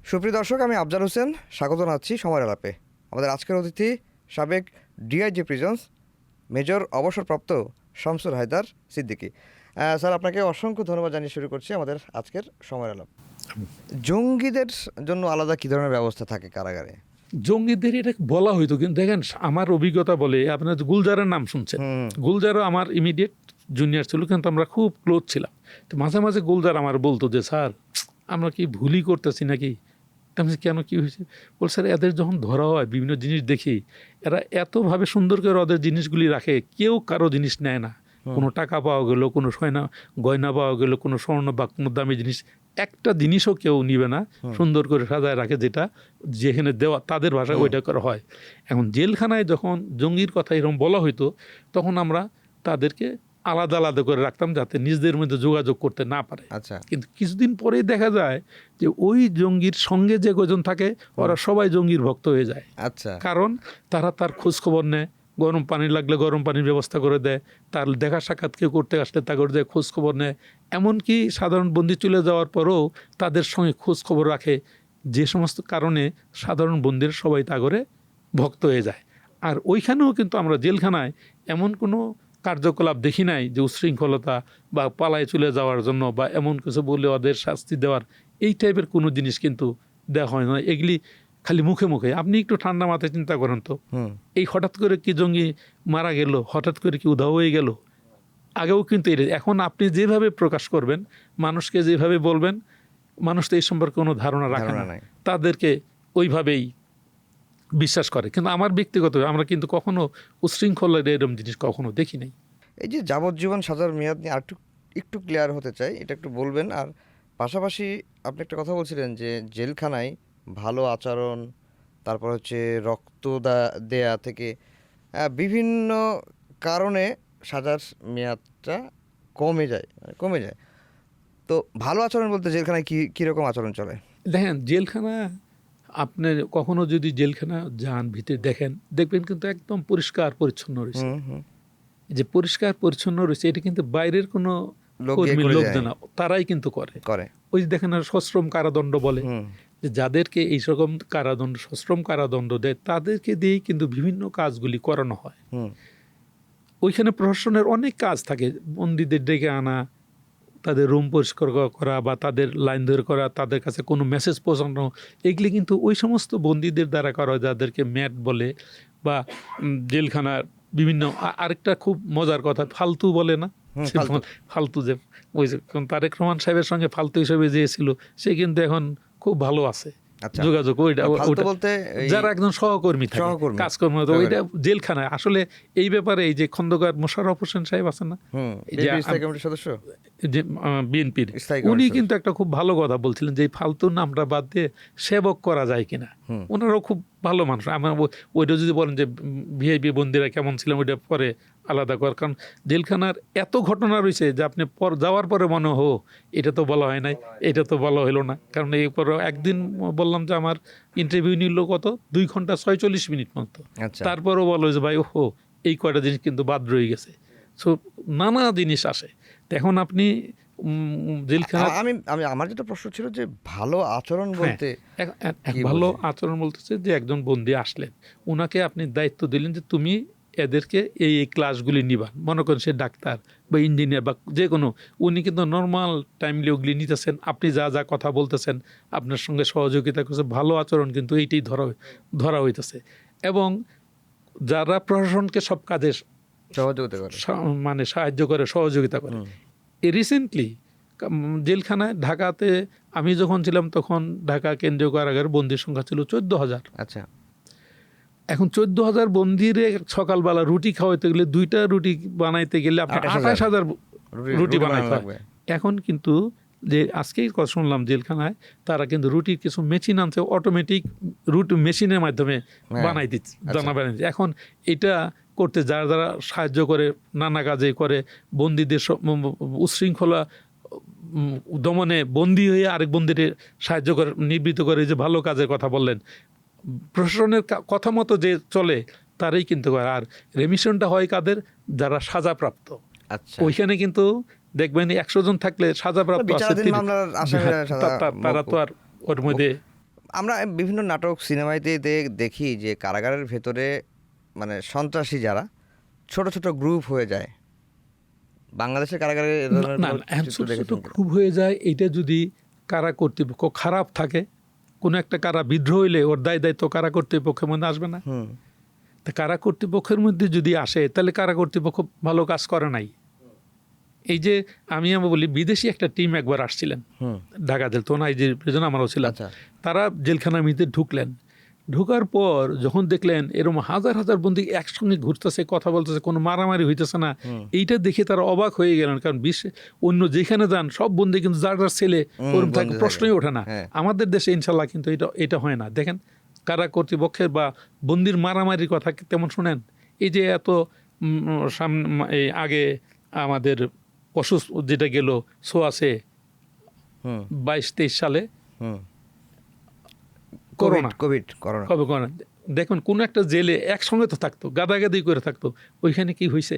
সুপ্রিয় দর্শক, আমি আফজাল হোসেন স্বাগত জানাচ্ছি সময়ের আলাপে। আমাদের আজকের অতিথি সাবেক ডিআইজি প্রিজন্স মেজর অবসরপ্রাপ্ত শামসুল হায়দার সিদ্দিকী। স্যার, আপনাকে অসংখ্য ধন্যবাদ জানিয়ে শুরু করছি আমাদের আজকের সময়ের আলাপ। জঙ্গিদের জন্য আলাদা কী ধরনের ব্যবস্থা থাকে কারাগারে? জঙ্গিদের এটা বলা হইতো, কিন্তু দেখেন আমার অভিজ্ঞতা বলে, আপনার গুলজারের নাম শুনছেন। গুলজারও আমার ইমিডিয়েট জুনিয়র ছিল, কিন্তু আমরা খুব ক্লোজ ছিলাম। তো মাঝে মাঝে গুলজার আমার বলতো যে স্যার আমরা কি ভুলই করতেছি নাকি। আমি কেন, কী হয়েছে? বল স্যার, এদের যখন ধরা হয় বিভিন্ন জিনিস দেখি, এরা এতভাবে সুন্দর করে ওদের জিনিসগুলি রাখে, কেউ কারো জিনিস নেয় না। কোনো টাকা পাওয়া গেল, কোনো গয়না পাওয়া গেল, কোনো স্বর্ণ বা কোনো দামি জিনিস, একটা জিনিসও কেউ নিবে না। সুন্দর করে সাজায় রাখে, যেটা যেখানে দেওয়া তাদের ভাষায় ওইটা করা হয়। এখন জেলখানায় যখন জঙ্গির কথা এরকম বলা হইতো, তখন আমরা তাদেরকে আলাদা আলাদা করে রাখতাম, যাতে নিজেদের মধ্যে যোগাযোগ করতে না পারে। আচ্ছা। কিন্তু কিছুদিন পরেই দেখা যায় যে ওই জঙ্গির সঙ্গে যে কজন থাকে, ওরা সবাই জঙ্গির ভক্ত হয়ে যায়। আচ্ছা। কারণ তারা তার খোঁজ খবর নেয়, গরম পানি লাগলে গরম পানির ব্যবস্থা করে দেয়, তার দেখা সাক্ষাৎ কেউ করতে আসলে তা করে দেয়, খোঁজ খবর নেয়। এমনকি সাধারণ বন্দি চলে যাওয়ার পরেও তাদের সঙ্গে খোঁজ খবর রাখে, যে সমস্ত কারণে সাধারণ বন্দির সবাই তা করে ভক্ত হয়ে যায়। আর ওইখানেও কিন্তু আমরা জেলখানায় এমন কোনো কার্যকলাপ দেখি নাই যে উশৃঙ্খলতা বা পালায় চলে যাওয়ার জন্য বা এমন কিছু বলে ওদের শাস্তি দেওয়ার, এই টাইপের কোনো জিনিস কিন্তু দেওয়া হয় না। এগুলি খালি মুখে মুখে। আপনি একটু ঠান্ডা মাথায় চিন্তা করেন তো, এই হঠাৎ করে কি জঙ্গি মারা গেল, হঠাৎ করে কি উধাও হয়ে গেল? আগেও কিন্তু এটা, এখন আপনি যেভাবে প্রকাশ করবেন, মানুষকে যেভাবে বলবেন, মানুষ তো এই সম্পর্কে কোনো ধারণা রাখে না, তাদেরকে ওইভাবেই বিশ্বাস করে। কিন্তু আমার ব্যক্তিগত, আমরা কিন্তু কখনো উশৃঙ্খলের এরকম জিনিস কখনো দেখি নাই। এই যে যাবজ্জীবন সাজার মেয়াদ নিয়ে একটু ক্লিয়ার হতে চাই, এটা একটু বলবেন। আর পাশাপাশি আপনি একটা কথা বলছিলেন যে জেলখানায় ভালো আচরণ, তারপর হচ্ছে রক্ত দেয়া থেকে বিভিন্ন কারণে সাজার মেয়াদটা কমে যায়। তো ভালো আচরণ বলতে জেলখানায় কীরকম আচরণ চলে? দেখেন, জেলখানা, আপনি কখনো যদি জেলখানা যান, ভিতরে দেখবেন কিন্তু একদম পরিষ্কার পরিচ্ছন্ন রয়েছে। যে পরিষ্কার পরিচ্ছন্ন রয়েছে, এটা কিন্তু বাইরের কোনো লোকজন না, তারাই কিন্তু করে। ওই যে দেখেন, সশ্রম কারাদণ্ড বলে, যে যাদেরকে এই রকম কারাদণ্ড, সশ্রম কারাদণ্ড দেয়, তাদেরকে দিয়েই কিন্তু বিভিন্ন কাজগুলি করানো হয়। ওইখানে প্রশাসনের অনেক কাজ থাকে, বন্দীদের ডেকে আনা, তাদের রুম পরিষ্কার করা বা তাদের লাইন ধরে করা, তাদের কাছে কোনো মেসেজ পৌঁছানো, এগুলি কিন্তু ওই সমস্ত বন্দীদের দ্বারা করা হয়, যাদেরকে ম্যাট বলে। বা জেলখানার বিভিন্ন, আরেকটা খুব মজার কথা, ফালতু বলে না, ফালতু যে ওই যে তারেক রহমান সাহেবের সঙ্গে ফালতু হিসেবে যেছিল, সে কিন্তু এখন খুব ভালো আছে, যোগাযোগ। ওইটা যারা একজন সহকর্মী কাজকর্ম, ওইটা জেলখানায় আসলে এই ব্যাপারে এই যে খন্দকার মোশাররফ হোসেন সাহেব আছেন না, সদস্য বিএনপির, উনি কিন্তু একটা খুব ভালো কথা বলছিলেন যে ফালতু নামটা বাদ দিয়ে সেবক করা যায় কিনা। ওনারাও খুব ভালো মানুষ। আমার ওইটা যদি বলেন যে ভিআইপি বন্দিরা কেমন ছিলেন, ওইটা পরে আলাদা করার, কারণ জেলখানার এত ঘটনা রয়েছে যে আপনি যাওয়ার পরে মনে এটা তো বলা হয় নাই, এটা তো বলা হলো না। কারণ এই পরে একদিন বললাম যে আমার ইন্টারভিউ নিল কত 2 ঘন্টা 46 মিনিট মতো, তারপরও বলো যে ভাই এই কয়টা জিনিস কিন্তু বাদ রয়ে গেছে। সো নানা জিনিস আসে। এখন আপনি জেলখানা, আমি আমার যেটা প্রশ্ন ছিল যে ভালো আচরণ বলতে, ভালো আচরণ বলতেছে যে একজন বন্দী আসলেন, ওনাকে আপনি দায়িত্ব দিলেন যে তুমি এদেরকে এই ক্লাসগুলি নিবা। মনে করেন সে ডাক্তার বা ইঞ্জিনিয়ার বা যে কোনো, উনি কিন্তু নর্মাল টাইমলি ওগুলি নিতেছেন, আপনি যা যা কথা বলতেছেন, আপনার সঙ্গে সহযোগিতা করছে, ভালো আচরণ কিন্তু এইটাই ধরা হইতেছে। এবং যারা প্রশাসনকে সব কাজে মানে সাহায্য করে, সহযোগিতা করে। রিসেন্টলি জেলখানায় ঢাকাতে আমি যখন ছিলাম, তখন ঢাকা কেন্দ্রীয় কারাগারের বন্দির সংখ্যা ছিল 14,000। আচ্ছা। এখন 14,000 বন্দিরে সকালবেলা রুটি খাওয়াইতে গেলে, 2টা রুটি বানাইতে গেলে আপনার 28,000 রুটি বানাইতে হবে। এখন কিন্তু যে আজকেই কথা শুনলাম, জেলখানায় তারা কিন্তু রুটির কিছু মেশিন আনছে, অটোমেটিক রুটি মেশিনের মাধ্যমে বানাই দিচ্ছে, বানাচ্ছে। এখন এটা করতে যারা সাহায্য করে, নানা কাজে করে, বন্দীদের উশৃঙ্খলা দমনে, বন্দী হয়ে আরেক বন্দীর সাহায্য করে, নিবৃত্ত করে, যে ভালো কাজের কথা বললেন, প্রশাসনের কথা মতো যে চলে তারাই কিন্তু করে। আর রেমিশনটা হয় কাদের? যারা সাজাপ্রাপ্ত। ওইখানে কিন্তু দেখবেন 100 জন থাকলে সাজাপ্রাপ্ত আছে, তারা তো আর ওর মধ্যে আমরা বিভিন্ন নাটক সিনেমাতে দেখি যে কারাগারের ভেতরে মানে সন্ত্রাসী যারা ছোট ছোট গ্রুপ হয়ে যায়। বাংলাদেশের কারাগারে এ ধরনের না কোনো না, চিত্র ছোট ছোট দেখেছেন কিনা? গ্রুপ হয়ে যায়, এটা যদি কারা কর্তৃপক্ষ খারাপ থাকে, কোনো একটা কারা বিদ্রোহ হইলে ওর দায়িত্ব কারা কর্তৃপক্ষের মধ্যে আসবে না? হুম তা কারা কর্তৃপক্ষের মধ্যে যদি আসে তাহলে কারা কর্তৃপক্ষ ভালো কাজ করে নাই। এই যে আমি বলি, বিদেশি একটা টিম একবার আসছিলেন হুম ঢাকা জেল, তখন এই যে প্রিজন আমরাও ছিলাম। আচ্ছা তারা জেলখানার মধ্যে ঢুকলেন, ঢুকার পর যখন দেখলেন এরকম হাজার হাজার বন্দী একসঙ্গে ঘুরতেছে, কথা বলতেছে, কোনো মারামারি হইতেছে না, এইটা দেখে তারা অবাক হয়ে গেলেন। কারণ বিশ্বে অন্য যেখানে যান সব বন্দী কিন্তু যার যার ছেলে ওরকম থাকে, বন্দী প্রশ্নই থাকে। ওঠে না। হ্যাঁ। আমাদের দেশে ইনশাল্লাহ কিন্তু এটা হয় না। দেখেন কারা কর্তৃপক্ষের বা বন্দির মারামারির কথা তেমন শুনেন। এই যে এত সামনে এই আগে আমাদের অসুস্থ যেটা গেল সোয়াসে হুম 22-23 সালে হুম করোনা, করোনা কবে করোনা, দেখুন কোন একটা জেলে একসঙ্গে তো থাকতো, গাদাগাদি করে থাকতো, ওইখানে কি হয়েছে?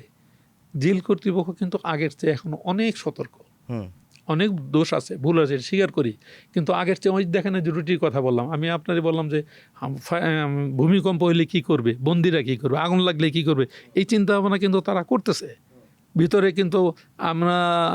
জেল কর্তৃপক্ষ কিন্তু আগের চেয়ে এখন অনেক সতর্ক। হুম অনেক দোষ আছে, ভুল আছে, স্বীকার করি, কিন্তু আগের চেয়ে ওই দেখেন যে রুটির কথা বললাম, আমি আপনারই বললাম যে ভূমিকম্প হইলে কি করবে, বন্দিরা কি করবে, আগুন লাগলে কি করবে, এই চিন্তা ভাবনা কিন্তু তারা করতেছে ভিতরে। কিন্তু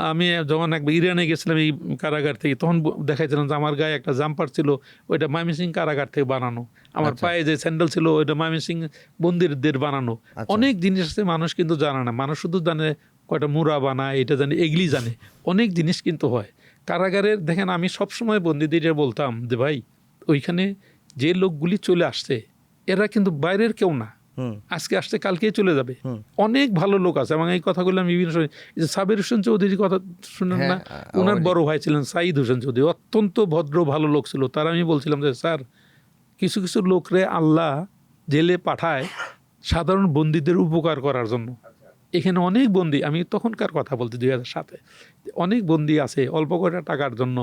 আমি যখন একবার ইরানে গেছিলাম এই কারাগার থেকে, তখন দেখাইছিলাম যে আমার গায়ে একটা জাম্পার ছিল, ওইটা ময়মনসিংহ কারাগার থেকে বানানো। আমার পায়ে যে স্যান্ডেল ছিল ওইটা ময়মনসিংহ বন্দিরদের বানানো। অনেক জিনিস আছে মানুষ কিন্তু জানে না। মানুষ শুধু জানে কয়টা মুড়া বানায়, এটা জানে, এগুলি জানে, অনেক জিনিস কিন্তু হয় কারাগারের। দেখেন আমি সবসময় বন্দীদের বলতাম যে ভাই, ওইখানে যে লোকগুলি চলে আসছে এরা কিন্তু বাইরের কেউ না, আজকে আসছে কালকেই চলে যাবে। অনেক ভালো লোক আছে, এবং এই কথাগুলো আমি বিভিন্ন সময়, এই যে সাবির হোসেন চৌধুরীর কথা শুনেন না, ওনার বড় ভাই ছিলেন সাইদ হোসেন চৌধুরী, অত্যন্ত ভদ্র ভালো লোক ছিল। তার আমি বলছিলাম যে স্যার, কিছু কিছু লোকরে আল্লাহ জেলে পাঠায় সাধারণ বন্দীদের উপকার করার জন্য। এখানে অনেক বন্দী, আমি তখনকার কথা বলতে 2007-এ, অনেক বন্দী আছে অল্প কয়টা টাকার জন্য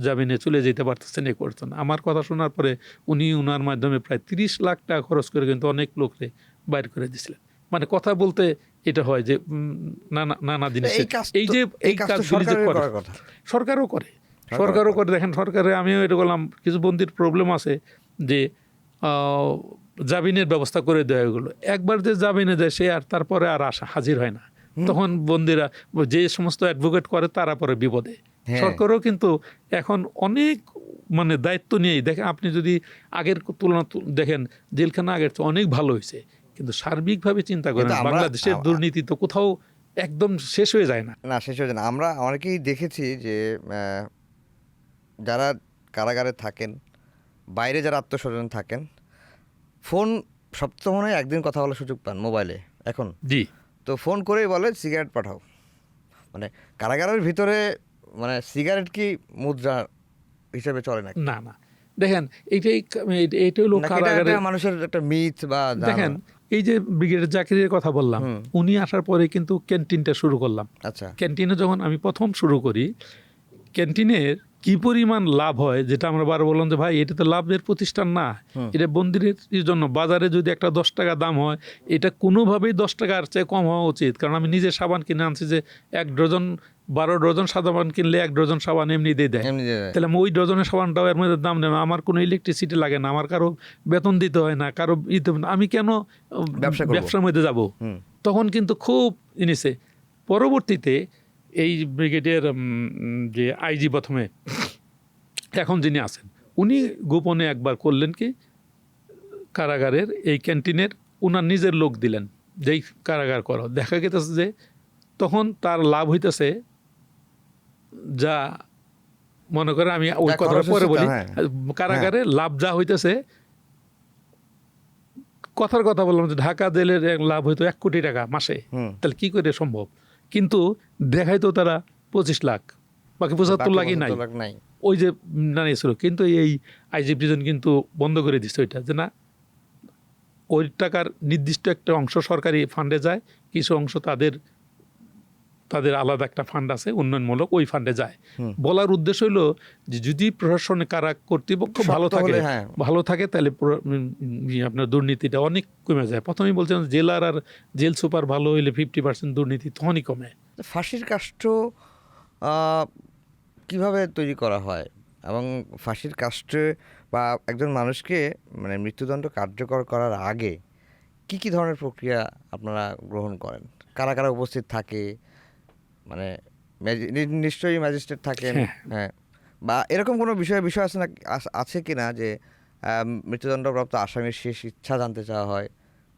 জামিনে চলে যেতে পারতেছেন, এ করতেন। আমার কথা শোনার পরে উনি উনার মাধ্যমে প্রায় 30 লাখ টাকা খরচ করে কিন্তু অনেক লোককে বাইর করে দিয়েছিলেন। মানে কথা বলতে এটা হয় যে নানা জিনিস, এই যে এই কাজগুলি যে করে সরকারও করে, সরকারও করে। দেখেন সরকারে আমিও এটা বললাম, কিছু বন্দির প্রবলেম আছে যে জামিনের ব্যবস্থা করে দেওয়া, এগুলো একবার যে জামিনে দেয় সে আর তারপরে আর হাজির হয় না। তখন বন্দিরা যে সমস্ত অ্যাডভোকেট করে তারা পরে বিপদে। সরকারও কিন্তু এখন অনেক মানে দায়িত্ব নিয়েই, দেখেন আপনি যদি আগের তুলনা দেখেন, জেলখানা আগের চেয়ে অনেক ভালো হয়েছে, কিন্তু সার্বিকভাবে চিন্তা করেন বাংলাদেশের দুর্নীতি তো কোথাও একদম শেষ হয়ে যায় না। না, শেষ হয়ে যায় না। আমরা অনেকেই দেখেছি যে যারা কারাগারে থাকেন, বাইরে যারা আত্মস্বজন থাকেন, ফোন সপ্তাহে মনে হয় একদিন কথা বলার সুযোগ পান মোবাইলে এখন। জি, তো ফোন করেই বলে সিগারেট পাঠাও। মানে কারাগারের ভিতরে মানে সিগারেট কি মুদ্রা হিসেবে চলে নাকি? না না, দেখেন এইটাই হলো কারাগারে মানুষের একটা মিথ বা দেখেন, এই যে ব্রিগেডিয়ার জাকিরের কথা বললাম, উনি আসার পরে কিন্তু ক্যান্টিনটা শুরু করলাম। আচ্ছা, ক্যান্টিনে যখন আমি প্রথম শুরু করি, ক্যান্টিনের কি পরিমাণ লাভ হয়, যেটা আমরা বারবার বললাম যে ভাই এটা তো লাভের প্রতিষ্ঠান না, এটা বন্দিরের জন্য। বাজারে যদি একটা 10 টাকা দাম হয়, এটা কোনোভাবেই 10 টাকার চেয়ে কম হওয়া উচিত। কারণ আমি নিজে সাবান কিনে আনছি যে 12 ডজন সাবান কিনলে 1 ডজন সাবান এমনি দিয়ে দেয়। তাহলে আমি ওই ডজনের সাবানটাও এর মধ্যে দাম নেব, আমার কোনো ইলেকট্রিসিটি লাগে না, আমার কারো বেতন দিতে হয় না, কারো আমি কেন ব্যবসার মধ্যে যাব? তখন কিন্তু খুব জিনিসে পরবর্তীতে এই ব্রিগেডিয়ার যে আইজি প্রথমে, এখন যিনি আছেন, উনি গোপনে একবার করলেন কি, কারাগারের এই ক্যান্টিনের উনার নিজের লোক দিলেন, যেই কারাগার করো। দেখা গেছে যে তখন তার লাভ হইতেছে, যা মনে করে, আমি ওই কথাটা পরে বলি, কারাগারে লাভ যা হইতেছে, কথার কথা বললাম যে ঢাকা জেলের লাভ হইতো 1 কোটি টাকা মাসে, তাহলে কি করে সম্ভব? কিন্তু দেখাইতো তারা 25 লাখ, বাকি 75 লাখই নাই, ওই যে নানিয়েছিল। কিন্তু এই আইজি প্রিজন কিন্তু বন্ধ করে দিচ্ছে ওইটা, যে না, ওই টাকার নির্দিষ্ট একটা অংশ সরকারি ফান্ডে যায়, কিছু অংশ তাদের আলাদা একটা ফান্ড আছে উন্নয়নমূলক, ওই ফান্ডে যায়। বলার উদ্দেশ্য হলো যে যদি প্রশাসনে কারা কর্তৃপক্ষ ভালো থাকে তাহলে আপনার দুর্নীতিটা অনেক কমে যায়। প্রথমেই বলছিলাম জেলার আর জেল সুপার ভালো হইলে 50% দুর্নীতি তখনই কমে। ফাঁসির কাষ্ঠ কিভাবে তৈরি করা হয় এবং ফাঁসির কাষ্ঠে বা একজন মানুষকে মানে মৃত্যুদণ্ড কার্যকর করার আগে কি কি ধরনের প্রক্রিয়া আপনারা গ্রহণ করেন? কারা কারা উপস্থিত থাকে? মানে নিশ্চয়ই ম্যাজিস্ট্রেট থাকেন, হ্যাঁ, হ্যাঁ, বা এরকম কোনো বিষয় আছে না, আছে কি না যে মৃত্যুদণ্ডপ্রাপ্ত আসামির শেষ ইচ্ছা জানতে চাওয়া হয়,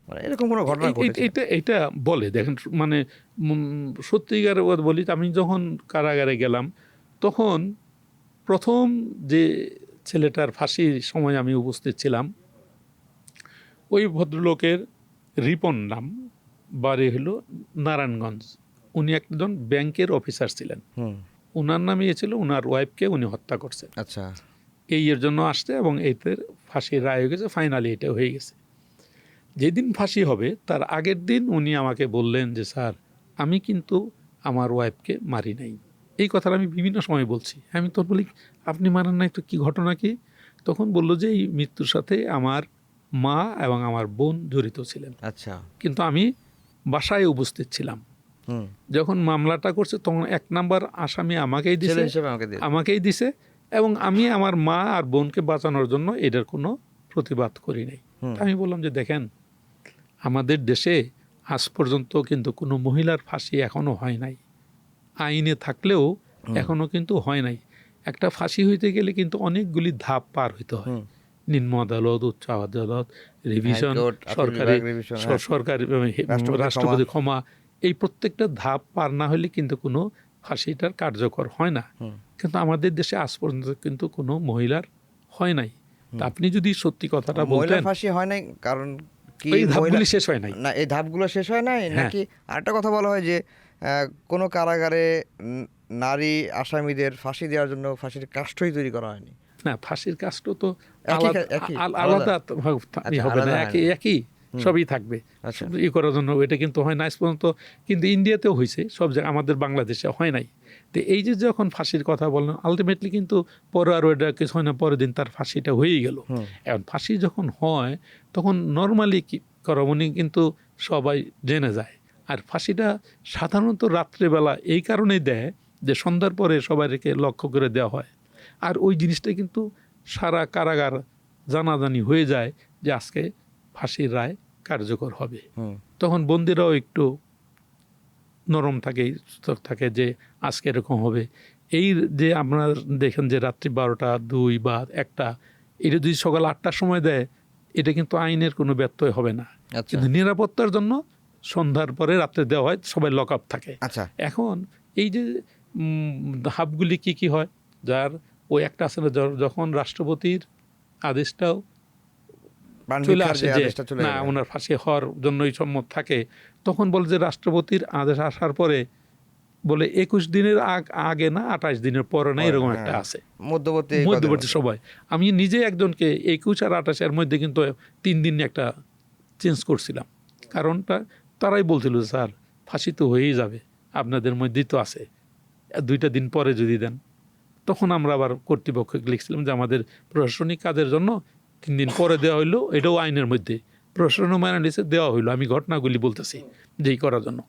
মানে এরকম কোনো ঘটনা ঘটেছে? এটা এটা বলে দেখেন, মানে সত্যিকার কথা বলি, আমি যখন কারাগারে গেলাম তখন প্রথম যে ছেলেটার ফাঁসির সময় আমি উপস্থিত ছিলাম, ওই ভদ্রলোকের রিপন নাম, বাড়ি হলো নারায়ণগঞ্জ। উনি একজন ব্যাংকের অফিসার ছিলেন। হুম, ওনার নামে ছিল, ওনার ওয়াইফকে উনি হত্যা করছেন। আচ্ছা, এই এর জন্য আসছে এবং এতে ফাঁসির রায় হয়ে গেছে, ফাইনালি এটা হয়ে গেছে। যেদিন ফাঁসি হবে তার আগের দিন উনি আমাকে বললেন যে স্যার, আমি কিন্তু আমার ওয়াইফকে মারি নাই। এই কথাটা আমি বিভিন্ন সময় বলছি। আমি তো বলি আপনি মারেন নাই তো, কি ঘটনা কি? তখন বলল যে এই মৃত্যুর সাথে আমার মা এবং আমার বোন জড়িত ছিলেন, আচ্ছা, কিন্তু আমি বাসায় উপস্থিত ছিলাম। হুম, যখন মামলাটা করছে তখন 1 নাম্বার আসামি আমাকেই ছেলে দিছে, হিসেবে আমাকে দিয়ে, আমাকেই দিছে, এবং আমি আমার মা আর বোনকে বাঁচানোর জন্য এটার কোনো প্রতিবাদ করি নাই। হুম, আমি বললাম যে দেখেন, আমাদের দেশে আজ পর্যন্ত কিন্তু কোনো মহিলার ফাঁসি এখনো হয় নাই। আইনে থাকলেও এখনো কিন্তু হয় নাই। একটা ফাঁসি হইতে গেলে কিন্তু অনেকগুলি ধাপ পার হইতে হয়। হুম, নিম্ন আদালত, উচ্চ আদালত, রিভিশন, হাইকোর্ট, আপিল সরকারি বিভাগ, রিভিশন, হ্যাঁ, সরকারি রাষ্ট্রপতি রাষ্ট্রপতি ক্ষমা, এই প্রত্যেকটা ধাপ পার না হলে কিন্তু কোনো ফাঁসিটার কার্যকর হয় না। হুম, কিন্তু আমাদের দেশে আজ পর্যন্ত কিন্তু কোনো মহিলার হয় নাই। তা আপনি যদি সত্যি কথাটা মহিলা বলতেন, ফাঁসি হয় নাই কারণ কি? এই ধাপগুলি মহিলা, শেষ হয় নাই। না এই ধাপগুলো শেষ হয় নাই হ্যাঁ। নাকি? আরেকটা কথা বলা হয় যে কোনো কারাগারে নারী আসামিদের ফাঁসি দেওয়ার জন্য ফাঁসির কাষ্ঠই তৈরি করা হয়নি। না, ফাঁসির কাজটা তো একই আলাদা, একই আলাদা আচ্ছা, হবে না, আলাদা হয় একই না। একই সবই থাকবে। আচ্ছা, শুধু করার জন্য এটা কিন্তু হয় না আজ পর্যন্ত, কিন্তু ইন্ডিয়াতেও হয়েছে, সব জায়গায়, আমাদের বাংলাদেশে হয় নাই। তো এই যে যখন ফাঁসির কথা বললাম, আলটিমেটলি কিন্তু পরে আর ওইটা কিছু হয় না, পরের দিন তার ফাঁসিটা হয়েই গেল। এখন ফাঁসি যখন হয় তখন নর্মালি কি করমনি কিন্তু সবাই জেনে যায়। আর ফাঁসিটা সাধারণত রাত্রেবেলা এই কারণেই দেয় যে সন্ধ্যার পরে সবাইকে লক্ষ্য করে দেওয়া হয়। আর ওই জিনিসটা কিন্তু সারা কারাগার জানাজানি হয়ে যায় যে আজকে ফাঁসির রায় কার্যকর হবে। তখন বন্দিরাও একটু নরম থাকে, সুস্থ থাকে যে আজকে এরকম হবে। এই যে আপনারা দেখেন যে রাত্রি 12টা, 2 বা 1টা, এটা যদি সকাল 8টার সময় দেয়, এটা কিন্তু আইনের কোনো ব্যত্যয় হবে না। আচ্ছা, কিন্তু নিরাপত্তার জন্য সন্ধ্যার পরে রাত্রে দেওয়া হয়, সবাই লক আপ থাকে। আচ্ছা, এখন এই যে ধাপগুলি কি কি হয়, যার ওই একটা আছে না, যখন রাষ্ট্রপতির আদেশটাও চলে আসে যে না, ওনার ফাঁসি হওয়ার জন্যই সম্মত থাকে, তখন বলে যে রাষ্ট্রপতির আদেশ আসার পরে বলে 21 দিনের আগে না 28 দিনের পরে না, এরকম একটা আছে মধ্যবর্তী সবাই। আমি নিজে একজনকে 21 আর 28 এর মধ্যে কিন্তু 3 দিন একটা চেঞ্জ করছিলাম। কারণটা তারাই বলছিল স্যার ফাঁসি তো হয়েই যাবে, আপনাদের মধ্যেই তো আছে, 2টা দিন পরে যদি দেন। তখন আমরা আবার কর্তৃপক্ষকে লিখছিলাম যে আমাদের প্রশাসনিক কাজের জন্য 3 দিন পরে দেওয়া হইলো, এটাও আইনের মধ্যে, প্রশাসন মাইনে নিচে দেওয়া হইলো। আমি ঘটনাগুলি বলতেছি যেই করার জন্য।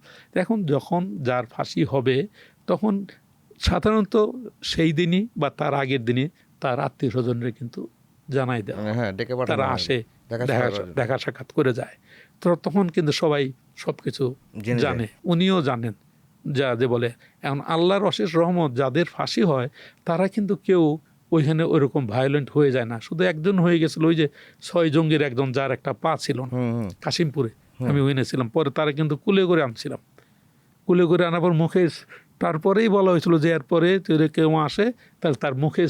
এখন যখন যার ফাঁসি হবে তখন সাধারণত সেই দিনই বা তার আগের দিনই তার আত্মীয় স্বজনরা কিন্তু জানাই দেওয়া, তারা আসে, দেখা সাক্ষাৎ করে যায়। তো তখন কিন্তু সবাই সব কিছু জানে, উনিও জানেন যা যে বলে। এখন আল্লাহর অশেষ রহমত, যাদের ফাঁসি হয় তারা কিন্তু কেউ ওইখানে ওইরকম ভায়োলেন্ট হয়ে যায় না। শুধু একজন হয়ে গেছিল, ওই যে 6 জঙ্গির একজন, যার একটা পা ছিল না, কাশিমপুরে আমি ওইখানে ছিলাম, পরে তারা কিন্তু কুলে করে আনছিলাম, কুলে করে আনার পর মুখে, তারপরেই বলা হয়েছিল যে এরপরে যদি কেউ আসে তাহলে তার মুখে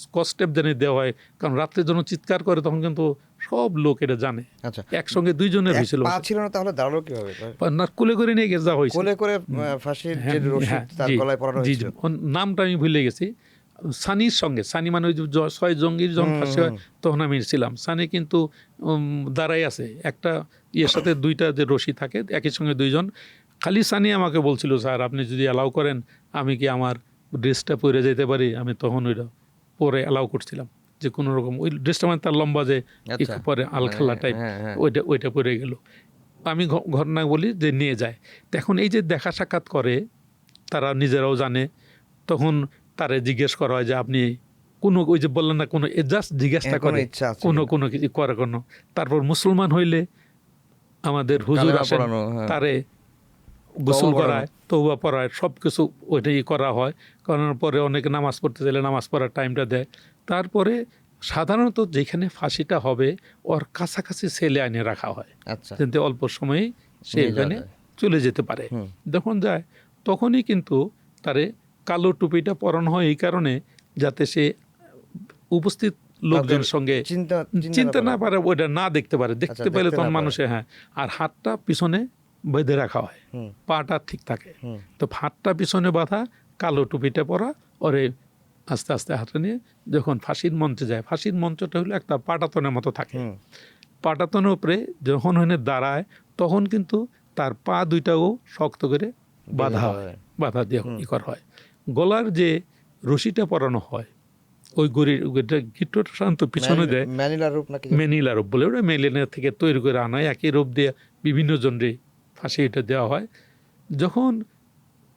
স্কচটেপ জেনে দেওয়া হয়, কারণ রাত্রের জন্য চিৎকার করে, তখন কিন্তু সব লোক এটা জানে। আচ্ছা, একসঙ্গে 2 জনের হয়েছিল, পা ছিল না, তাহলে দাঁড়ালো কিভাবে? না, কুলে করে নিয়ে গেছে, যা হয়েছে কোলে করে ফাঁসির যে রশি তার গলায় পরানো হয়েছিল। নামটা আমি ভুলে গেছি। সানির সঙ্গে, সানি মানে ওই 6 জঙ্গির যখন ফাঁসি হয় তখন আমি ছিলাম। সানি কিন্তু দাঁড়াই আছে, একটা ইয়ের সাথে 2টা যে রশি থাকে একই সঙ্গে 2 জন। খালি সানি আমাকে বলছিল স্যার আপনি যদি অ্যালাউ করেন আমি কি আমার ড্রেসটা পরে যেতে পারি। আমি তখন ওইটা পরে অ্যালাউ করছিলাম, যে কোনো রকম ওই ড্রেসটা মানে তার লম্বা যে একটু পরে আলখাল্লা টাইপ, ওইটা পরে গেল। আমি ঘটনা বলি যে নিয়ে যায়। এখন এই যে দেখা সাক্ষাৎ করে, তারা নিজেরাও জানে, তখন তারে জিজ্ঞেস করা হয় যে আপনি কোনো ওই যে বললেন না কোনো জাস্ট জিজ্ঞাসা হ্যাঁ, কোনো করে ইচ্ছা আছে কোনো কিনা। কোনো কিছু করে কোনো। তারপর মুসলমান হইলে আমাদের হুজুর কালেমা আসেন, পড়ানো, হ্যাঁ। তারে তওবা গোসল পড়ানো। করায়, তওবা পড়ায়, সব কিছু ওইটাই করা হয়। করানোর পরে অনেকে নামাজ পড়তে চাইলে নামাজ পড়ার টাইমটা দেয়। তারপরে সাধারণত যেখানে ফাঁসিটা হবে ওর কাছাকাছি ছেলে আইনে রাখা হয়, আচ্ছা, যাতে অল্প সময়ে সে নিয়ে যাওয়া ওখানে যায়। চলে যেতে পারে। হুম। যখন যায় তখনই কিন্তু তারে কালো টুপিটা পরানো হয় এই কারণে যাতে সে উপস্থিত লোকজনের তাদের সঙ্গে চিন্তা চিনতে না না পারে। পারে, ওইটা না দেখতে পারে। আচ্ছা, দেখতে পেলে দেখতে তখন না পারে। মানুষে, হ্যাঁ। আর হাতটা পিছনে বেঁধে রাখা হয়, হুম, পাটা ঠিক থাকে। হুম, তো হাতটা পিছনে বাঁধা, কালো টুপিটা পরা, ওরে আস্তে আস্তে হাতে নিয়ে যখন ফাঁসির মঞ্চে যায়, ফাঁসির মঞ্চটা হলো একটা পাটাতনের মতো থাকে। হুম। পাটাতনের উপরে যখন হইনে দাঁড়ায় তখন কিন্তু তার পা দুইটাও শক্ত করে বাঁধা বেঁধে হয়, দেওয়া বাঁধা দিয়ে হুম। ই করা হয়। গলার যে রশিটা পরানো হয় ওই গিট্টটা সাধারণত পিছনে দেয়, ম্যানিলা রূপ নাকি? মেনিলা রূপ বলে, ওটা মেলিনা থেকে তৈরি করে আনা হয়। একই রূপ দিয়ে বিভিন্ন জনরে ফাঁসি এটা দেওয়া হয়। যখন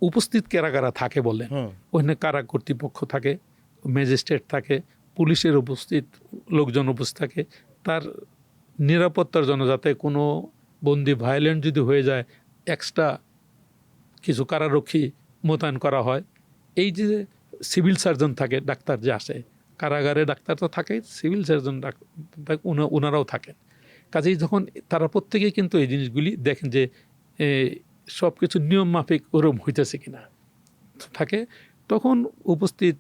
উপস্থিত কারা কারা থাকে বললেন, হুম, ওখানে কারা কর্তৃপক্ষ থাকে, ম্যাজিস্ট্রেট থাকে, পুলিশের উপস্থিত লোকজন উপস্থিত থাকে। তার নিরাপত্তার জন্য যাতে কোনো বন্দি ভায়োলেন্ট যদি হয়ে যায় এক্সট্রা কিছু কারারক্ষী মোতায়েন করা হয়। এই যে সিভিল সার্জন থাকে, ডাক্তার যে আসে কারাগারে, ডাক্তার তো থাকে, সিভিল সার্জন ওনারাও থাকেন। কাজেই যখন তারা প্রত্যেকেই কিন্তু এই জিনিসগুলি দেখেন যে সব কিছু নিয়ম মাফিক ওরম হইতেছে কিনা থাকে, তখন উপস্থিত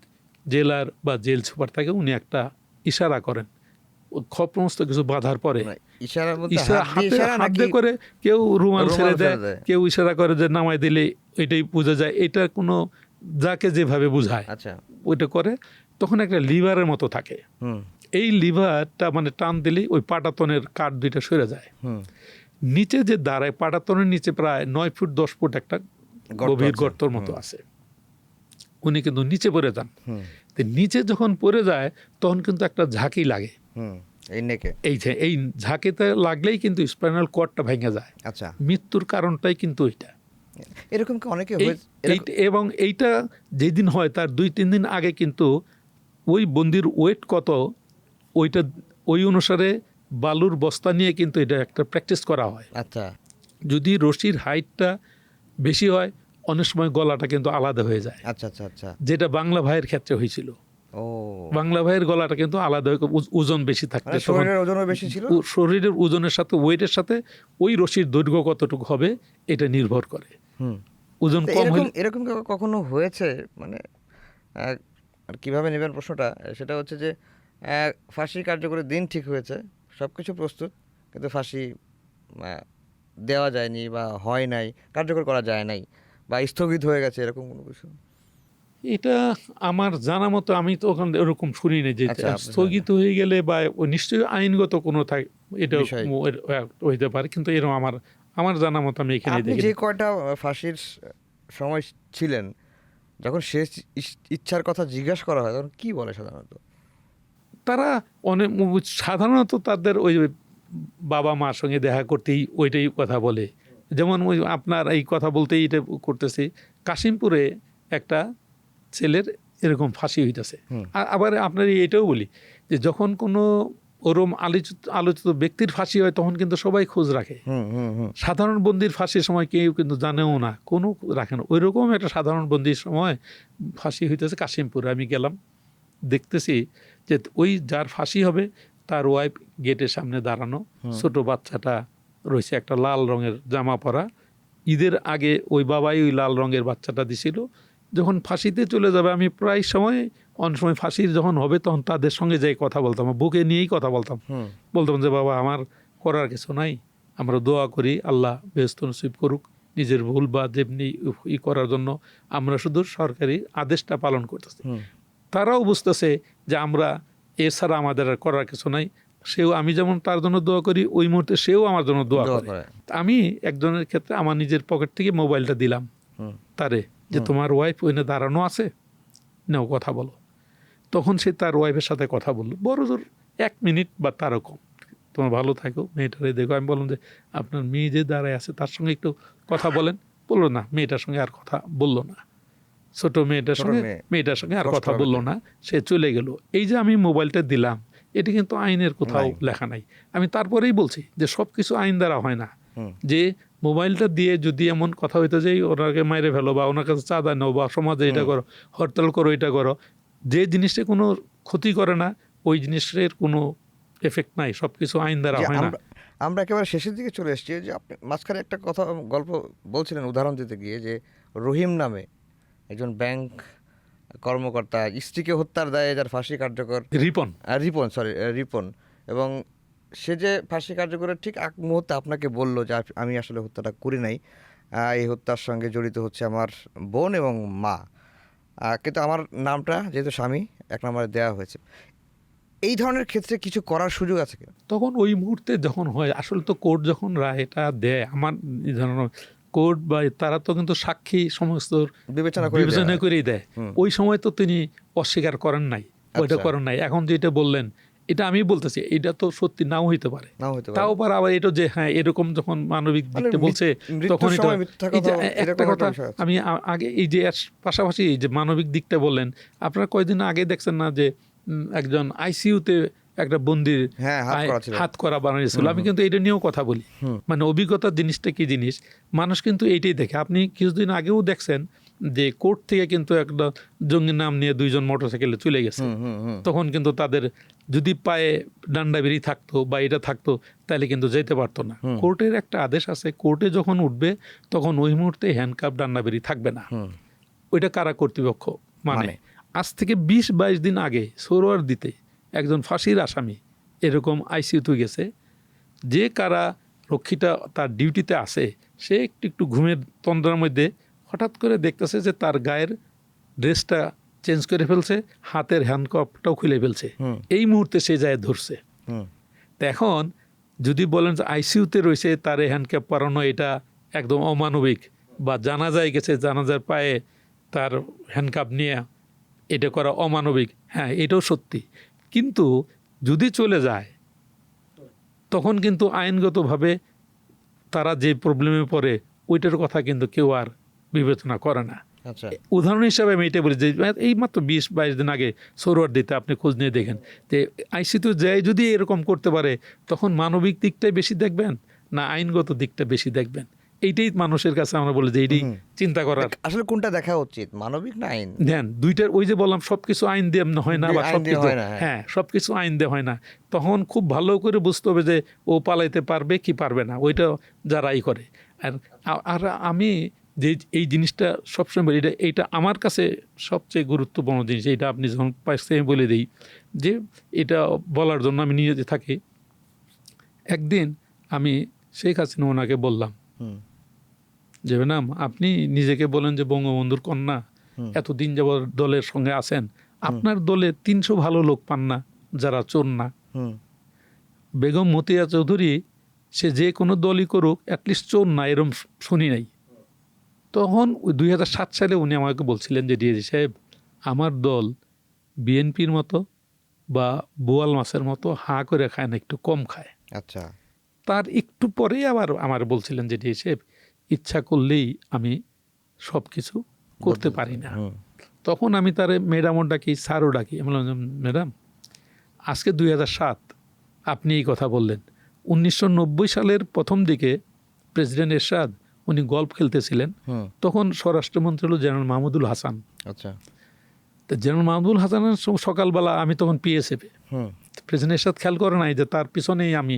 জেলার বা জেল সুপার থাকে, উনি একটা ইশারা করেন। সমস্ত কিছু বাধার পরে মানে ইশারার মধ্যে ইশারা হাত দিয়ে ইশারা হাত নাকি দিয়ে করে, কেউ রুমাল রুমাল ছেড়ে দেয়, ছেড়ে দেয়? কেউ ইশারা করে যে নামাই দিলে এটাই বোঝা যায়। এটা কোনো যাকে যেভাবে বুঝায় আচ্ছা, ওইটা করে। তখন একটা লিভারের মতো থাকে, হুম, এই লিভারটা মানে টান দিলেই ওই পাটাতনের কাঠ দুইটা সরে যায়। হুম। নিচে যে দাঁড়ায়, পাটাতনের নিচে প্রায় 9 ফুট 10 ফুট একটা গভীর আছে। গর্তর মতো আছে। উনি কিন্তু নিচে পড়ে যান। হুম, তো নিচে যখন পড়ে যায় তখন কিন্তু একটা ঝাঁকি লাগে। হুম। এই নেকে। এই ঝাঁকিতে লাগলেই কিন্তু স্পাইনাল কর্ডটা ভেঙে যায়। আচ্ছা, মৃত্যুর কারণটাই কিন্তু ওইটা। এরকম কি অনেকে এবং এইটা যেদিন হয় তার 2-3 দিন আগে কিন্তু ওই বন্দির ওয়েট কত, ওইটা ওই অনুসারে বালুর বস্তা নিয়ে কিন্তু এটা একটা প্র্যাকটিস করা হয়। আচ্ছা, যদি রশির হাইটটা বেশি হয় অনেক সময় গলাটা কিন্তু আলাদা হয়ে যায়, আচ্ছা, আচ্ছা, আচ্ছা। যেটা বাংলা ভাইয়ের ক্ষেত্রে হয়েছিল। ও, বাংলা ভাইয়ের গলাটা কিন্তু আলাদা হয়ে ওজন বেশি থাকতে, মানে শরীরের ওজনও বেশি ছিল। শরীরের ওজনের সাথে ওয়েটের সাথে ওই রশির দৈর্ঘ্য কতটুকু হবে এটা নির্ভর করে। হুম। ওজন তো কম হলে এরকম কি কখনো হয়েছে? মানে আর কিভাবে নেবেন প্রশ্নটা, সেটা হচ্ছে যে ফাঁসি কার্যকরের দিন ঠিক হয়েছে, সব কিছু প্রস্তুত, কিন্তু ফাঁসি দেওয়া যায়নি বা হয় নাই, কার্যকর করা যায় নাই, বা স্থগিত হয়ে গেছে, এরকম কোনো কিছু? এটা আমার জানা মতো আমি তো ওখানে এরকম শুনি না যে আচ্ছা, আপনি স্থগিত হয়ে গেলে বা ও নিশ্চয়ই আইনগত কোনো এটা বিষয়। হইতে পারে, কিন্তু এরকম আমার জানা মতো আমি এখানে আপনি দেখি। যে কয়টা ফাঁসির সময় ছিলেন, যখন শেষ ইচ্ছার কথা জিজ্ঞাসা করা হয় তখন কি বলে সাধারণত? তারা অনেক সাধারণত তাদের ওই বাবা মার সঙ্গে দেখা করতেই ওইটাই কথা বলে। যেমন ওই আপনার এই কথা বলতেই এটা করতেছি, কাশিমপুরে একটা ছেলের এরকম ফাঁসি হইতেছে। হুম। আর আবার আপনার এটাও বলি যে যখন কোনো ওরম আলোচিত ব্যক্তির ফাঁসি হয় তখন কিন্তু সবাই খোঁজ রাখে। হুম, হুম, হুম। সাধারণ বন্দির ফাঁসির সময় কেউ কিন্তু জানেও না, কোনো রাখে না। ওই রকম একটা সাধারণ বন্দির সময় ফাঁসি হইতেছে কাশিমপুরে। আমি গেলাম, দেখতেছি যে ওই যার ফাঁসি হবে তার ওয়াইফ গেটের সামনে দাঁড়ানো, ছোট বাচ্চাটা রয়েছে একটা লাল রঙের জামা পরা। ঈদের আগে ওই বাবাই ওই লাল রঙের বাচ্চাটা দিছিল। যখন ফাঁসিতে চলে যাবে আমি প্রায় সময় অনেক সময় ফাঁসির যখন হবে তখন তাদের সঙ্গে যাই কথা বলতাম, বুকে নিয়েই কথা বলতাম। হুম। বলতাম যে বাবা আমার করার কিছু নাই, আমরা দোয়া করি আল্লাহ বেহেশত নসিব করুক, নিজের ভুল বা যেমনি ই করার জন্য আমরা শুধু সরকারি আদেশটা পালন করতেছি। হুম। তারাও বুঝতেছে যে আমরা এছাড়া আমাদের আর করার কিছু নাই। সেও, আমি যেমন তার জন্য দোয়া করি ওই মুহূর্তে সেও আমার জন্য দোয়া দোয়া করে। করে। আমি একজনের ক্ষেত্রে আমার নিজের পকেট থেকে মোবাইলটা দিলাম হুম। তারে, যে তোমার ওয়াইফ ওইখানে দাঁড়ানো আছে, নাও কথা বলো। তখন সে তার ওয়াইফের সাথে কথা বললো, বড় জোর 1 মিনিট বা তারও কম। তোমার ভালো থাকো, মেয়েটারে দেখো। আমি বললাম যে আপনার মেয়ে যে দাঁড়ায় আছে তার সঙ্গে একটু কথা বলেন। বললো না, মেয়েটার সঙ্গে আর কথা বললো না। ছোট মেয়েটার মেয়ে। সঙ্গে আর কষ্ট কথা হবে বললো তো। না, সে চলে গেল। এই যে আমি মোবাইলটা দিলাম, এটি কিন্তু আইনের কোথাও নাই। লেখা নাই। আমি তারপরেই বলছি যে সব কিছু আইন দ্বারা হয় না। হুম। যে মোবাইলটা দিয়ে যদি এমন কথা হইতো যে ওনাকে মাইরে ফেলো বা ওনার কাছে চাঁদা নাও বা সমাজে এটা করো, হরতাল করো, এটা করো, যে জিনিসটা কোনো ক্ষতি করে না, ওই জিনিসের কোনো এফেক্ট নাই। সব কিছু আইন দ্বারা যে হয় না। আমরা একেবারে শেষের দিকে চলে এসেছি, যে আপনি মাঝখানে একটা কথা গল্প বলছিলেন উদাহরণ দিতে গিয়ে, যে রহিম নামে একজন ব্যাংক কর্মকর্তা স্ত্রীকে হত্যার দায়ে যার ফাঁসি কার্যকর, রিপন, এবং সে যে ফাঁসি কার্যকরের ঠিক আগ মুহূর্তে আপনাকে বলল যে আমি আসলে হত্যাটা করি নাই, এই হত্যার সঙ্গে জড়িত হচ্ছে আমার বোন এবং মা, কিন্তু আমার নামটা যেহেতু স্বামী 1 নম্বরে দেওয়া হয়েছে। এই ধরনের ক্ষেত্রে কিছু করার সুযোগ আছে কিনা? তখন ওই মুহূর্তে যখন হয়, আসলে তো কোর্ট যখন রায়টা দেয়, আমার এই ধরনের কোর্ট বা তারা তো কিন্তু সাক্ষী সমস্ত বিবেচনা করেই দেয়। ওই সময় তো তিনি অস্বীকার করেন নাই, ওইটা করেন নাই। এখন যেটা বললেন, এটা আমি বলতেছি, এটা তো সত্যি নাও হইতে পারে, তাও পারে আবার এটা যে হ্যাঁ এরকম যখন মানবিক দিকটা বলছে, তখন একটা কথা আমি আগে এই যে পাশাপাশি এই যে মানবিক দিকটা বললেন, আপনারা কয়েকদিন আগে দেখছেন না যে একজন আইসিইউতে একটা বন্দির হাত করা বানিয়েছিল। আমি কিন্তু এটা নিয়েও কথা বলি, মানে অভিজ্ঞতার জিনিসটা কি জিনিস, মানুষ কিন্তু এইটাই দেখে। আপনি কিছুদিন আগেও দেখছেন যে কোর্ট থেকে কিন্তু একটা জঙ্গির নাম নিয়ে 2 জন মোটরসাইকেলে চলে গেছে। তখন কিন্তু তাদের যদি পায়ে ডান্ডা বেরি থাকতো বা এটা থাকতো, তাহলে কিন্তু যেতে পারতো না। কোর্টের একটা আদেশ আছে, কোর্টে যখন উঠবে তখন ওই মুহূর্তে হ্যান্ডকাপ ডান্ডা বেরি থাকবে না। ওইটা কারা কর্তৃপক্ষ মানে আজ থেকে 20-22 দিন আগে সরোয়ার দিতে একজন ফাঁসির আসামি এরকম আইসিইউতে গেছে, যে কারা রক্ষীটা তার ডিউটিতে আছে, সে একটু ঘুমের তন্দ্রার মধ্যে হঠাৎ করে দেখতেছে যে তার গায়ের ড্রেসটা চেঞ্জ করে ফেলছে, হাতের হ্যান্ডকাপটাও খুলে ফেলছে। এই মুহূর্তে সে যায় ধরছে। তো এখন যদি বলেন যে আইসিইউতে রয়েছে, তার হ্যান্ডকাপ পরানো এটা একদম অমানবিক, বা জানাজায় গেছে, জানাজার পায়ে তার হ্যান্ডকাপ নিয়ে এটা করা অমানবিক, হ্যাঁ এটাও সত্যি। কিন্তু যদি চলে যায়, তখন কিন্তু আইনগতভাবে তারা যে প্রবলেমে পড়ে, ওইটার কথা কিন্তু কেউ আর বিবেচনা করে না। উদাহরণ হিসাবে আমি এটা বলি যে এই মাত্র 20-22 দিন আগে সরোয়ার দিতে আপনি খোঁজ নিয়ে দেখেন, যে আইসিইউতে যায় যদি এরকম করতে পারে, তখন মানবিক দিকটাই বেশি দেখবেন না আইনগত দিকটা বেশি দেখবেন? এইটাই মানুষের কাছে আমরা বলি যে এইটাই চিন্তা করার, আসলে কোনটা দেখা উচিত, মানবিক না আইন? দেন দুইটার, ওই যে বললাম সবকিছু আইন দিয়ে হয় না, বা সবকিছু হ্যাঁ সবকিছু আইন দিয়ে হয় না। তখন খুব ভালো করে বুঝতে হবে যে ও পালাইতে পারবে কি পারবে না, ওইটা যারাই করে। আর আমি যে এই জিনিসটা সবসময় বলি, এইটা আমার কাছে সবচেয়ে গুরুত্বপূর্ণ জিনিস। এইটা আপনি যখন পাশে বলে দিই যে এটা বলার জন্য আমি নিজে থাকি। একদিন আমি শেখ হাসিনা ওনাকে বললাম যে ম্যাডাম, আপনি নিজেকে বলেন যে বঙ্গবন্ধুর কন্যা, এতদিন যাবত দলের সঙ্গে আছেন, আপনার দলে 300 ভালো লোক পান না যারা চোর না? বেগম মতিয়া চৌধুরী, সে যে কোনো দলই করুক, অ্যাটলিস্ট চোর না, এরম শুনি নাই। তখন 2007 সালে উনি আমাকে বলছিলেন যে ডিএজি সাহেব, আমার দল বিএনপির মতো বা বোয়াল মাছের মতো হাঁ করে খায় না, একটু কম খায়। আচ্ছা। তার একটু পরেই আবার আমার বলছিলেন যে ডিএজি সাহেব, ইচ্ছা করলেই আমি সব কিছু করতে পারি না। তখন আমি তারে ম্যাডামও ডাকি, স্যারও ডাকি। আমি বললাম, ম্যাডাম, আজকে 2007, আপনি এই কথা বললেন। 1990 সালের প্রথম দিকে প্রেসিডেন্ট এরশাদ উনি গল্ফ খেলতেছিলেন, তখন স্বরাষ্ট্রমন্ত্রী হল জেনারেল মাহমুদুল হাসান। আচ্ছা। তো জেনারেল মাহমুদুল হাসানের সকালবেলা, আমি তখন পিএসএফে, প্রেসিডেন্ট এরশাদ খেয়াল করে নাই যে তার পিছনেই আমি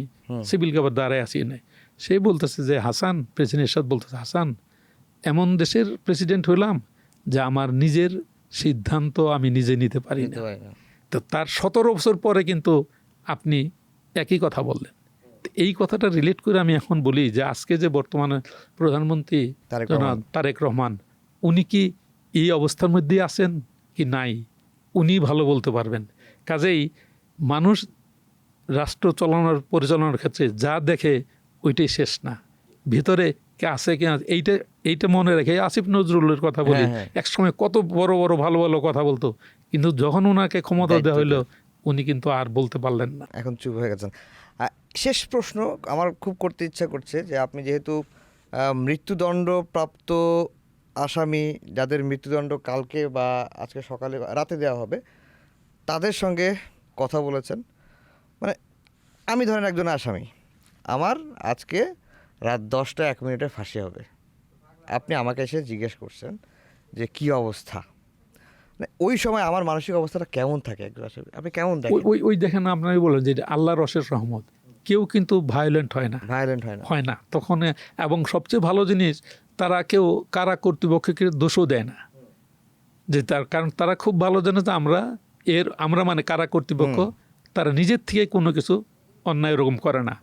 সিভিল কাভার দাঁড়ায় আসি নাই। সে বলতেছে যে হাসান, প্রেসিডেন্ট এরশাদ বলতেছে, হাসান, এমন দেশের প্রেসিডেন্ট হইলাম যে আমার নিজের সিদ্ধান্ত আমি নিজে নিতে পারি না। তো তার 17 বছর পরে কিন্তু আপনি একই কথা বললেন। এই কথাটা রিলেট করে আমি এখন বলি যে আজকে যে বর্তমানে প্রধানমন্ত্রী তারেক রহমান, উনি কি এই অবস্থার মধ্যে আছেন কি নাই, উনি ভালো বলতে পারবেন। কাজেই মানুষ রাষ্ট্র পরিচালনার ক্ষেত্রে যা দেখে ওইটাই শেষ না, ভিতরে কে আছে কি না, এইটা মনে রেখে। আসিফ নজরুলের কথা বলি, একসময় কত বড় বড় ভালো ভালো কথা বলতো, কিন্তু যখন ওনাকে ক্ষমতা দেওয়া হইলো, উনি কিন্তু আর বলতে পারলেন না, এখন চুপ হয়ে গেছেন। শেষ প্রশ্ন আমার খুব করতে ইচ্ছা করছে যে আপনি যেহেতু মৃত্যুদণ্ডপ্রাপ্ত আসামি যাদের মৃত্যুদণ্ড কালকে বা আজকে সকালে বা রাতে দেওয়া হবে তাদের সঙ্গে কথা বলেছেন। মানে আমি ধরেন একজন আসামি, আমার আজকে রাত 10টা 1 মিনিটে ফাঁসি হবে, আপনি আমাকে এসে জিজ্ঞেস করছেন যে কি অবস্থা, মানে ওই সময় আমার মানসিক অবস্থাটা কেমন থাকে একজন আসামি, আপনি কেমন ওই দেখেন? ওই ওই দেখেন আপনারই বলেন যে আল্লাহর অশেষ রহমত, কেউ কিন্তু ভায়োলেন্ট হয় না, ভায়োলেন্ট হয় না। হয় না তখন। এবং সবচেয়ে ভালো জিনিস, তারা কেউ কারা কর্তৃপক্ষকে দোষও দেয় না, যে তার কারণ তারা খুব ভালো জানে যে আমরা মানে কারা কর্তৃপক্ষ, তারা নিজের থেকে কোনো কিছু অন্যায় ওরকম করে না,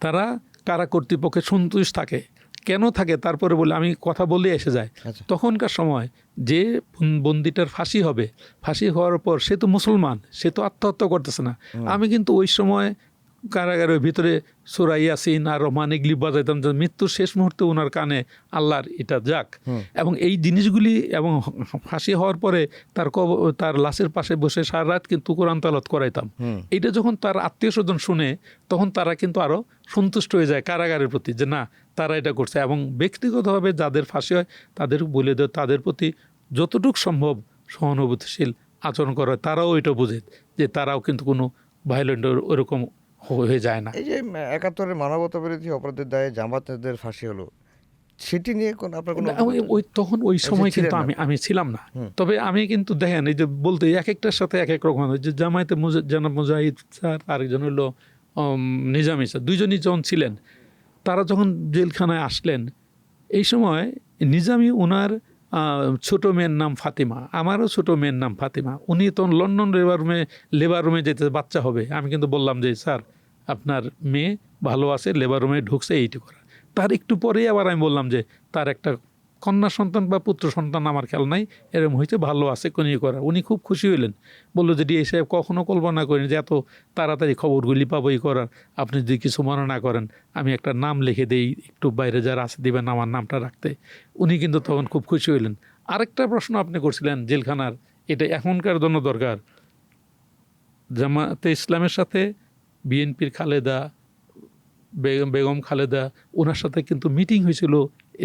তারা কারা কর্তৃপক্ষের সন্তুষ্ট থাকে। কেন থাকে তারপরে বলে আমি কথা বলে এসে যায়। আচ্ছা। তখনকার সময় যে বন্দিটার ফাঁসি হবে, ফাঁসি হওয়ার পর সে তো মুসলমান, সে তো আত্মহত্যা করতেছে না। আমি কিন্তু ওই সময় কারাগারের ভিতরে সূরা ইয়াসিন আর রহমান এগুলি বাজাইতাম, যে মৃত্যুর শেষ মুহূর্তে ওনার কানে আল্লাহর এটা যাক। এবং এই জিনিসগুলি, এবং ফাঁসি হওয়ার পরে তার লাশের পাশে বসে সারা রাত কিন্তু কোরআন তেলাওয়াত করাইতাম। এইটা যখন তার আত্মীয় স্বজন শুনে, তখন তারা কিন্তু আরো সন্তুষ্ট হয়ে যায় কারাগারের প্রতি, যে না তারা এটা করছে। এবং ব্যক্তিগতভাবে যাদের ফাঁসি হয় তাদের বলে দেয়, তাদের প্রতি যতটুকু সম্ভব সহানুভূতিশীল আচরণ করা হয়। তারাও এটা বোঝে যে তারাও কিন্তু কোনো ভায়োলেন্ট ওরকম হয়ে যায় না। এই যে 71-এর মানবতা বিরোধী অপরাধের দায়ে জামায়াতের ফাঁসি হলো, সেটি নিয়ে আপনার কোনো তখন ওই সময় কিন্তু ছিলেন না? আমি ছিলাম না। তবে আমি কিন্তু দেখেন, এই যে বলতে এক একটার সাথে এক এক রকম, যে জামায়াতে জনাব মুজাহিদ স্যার, আরেকজন হলো নিজামী স্যার, দুইজনই যখন ছিলেন, তারা যখন জেলখানায় আসলেন, এই সময় নিজামী ওনার ছোট মেয়ের নাম ফাতিমা, আমারও ছোট মেয়ের নাম ফাতিমা, উনি তখন লন্ডন লেবার রুমে যেতে বাচ্চা হবে। আমি কিন্তু বললাম যে স্যার আপনার মেয়ে ভালো আছে, লেবার রুমে ঢুকছে, এইটি করা। তার একটু পরেই আবার আমি বললাম যে তার একটা কন্যা সন্তান বা পুত্র সন্তান আমার খেয়াল নাই, এরকম হয়েছে, ভালো আছে, কোনি করা। উনি খুব খুশি হইলেন, বললো যে ডিএ সাহেব কখনো কল্পনা করেন যে এত তাড়াতাড়ি খবরগুলি পাবো এই করার, আপনি যদি কিছু মনে না করেন আমি একটা নাম লিখে দিই, একটু বাইরে যারা আছে দিবেন আমার নামটা রাখতে। উনি কিন্তু তখন খুব খুশি হইলেন। আরেকটা প্রশ্ন আপনি করছিলেন জেলখানার, এটা এখনকার জন্য দরকার। জামাতে ইসলামের সাথে বিএনপির খালেদা বেগম খালেদা, ওনার সাথে কিন্তু মিটিং হয়েছিল,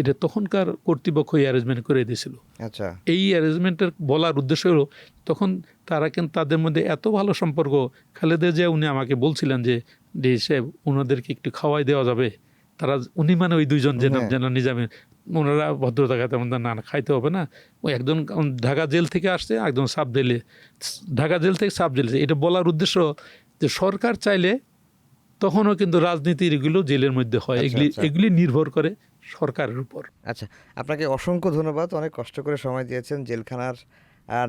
এটা তখনকার কর্তৃপক্ষ অ্যারেঞ্জমেন্ট করে দিয়েছিল। আচ্ছা। এই অ্যারেঞ্জমেন্টের বলার উদ্দেশ্য হলো, তখন তারা কিন্তু তাদের মধ্যে এত ভালো সম্পর্ক, খালেদা যে উনি আমাকে বলছিলেন যে ডি সাহেব ওনাদেরকে একটু খাওয়াই দেওয়া যাবে। উনি মানে ওই দুইজন যেন নিজামী, ওনারা ভদ্রতা খাতে আমাদের না খাইতে হবে না, ওই একজন ঢাকা জেল থেকে আসছে, একজন সাব জেলে, ঢাকা জেল থেকে সাব জেলে। এটা বলার উদ্দেশ্য যে সরকার চাইলে তখনও কিন্তু রাজনীতির এগুলো জেলের মধ্যে হয়। এগুলি নির্ভর করে সরকারের উপর। আচ্ছা, আপনাকে অসংখ্য ধন্যবাদ, অনেক কষ্ট করে সময় দিয়েছেন। জেলখানার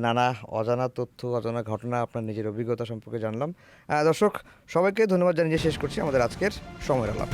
নানা অজানা তথ্য, অজানা ঘটনা, আপনার নিজের অভিজ্ঞতা সম্পর্কে জানলাম। দর্শক সবাইকে ধন্যবাদ জানিয়ে শেষ করছি আমাদের আজকের সময়ের আলাপ।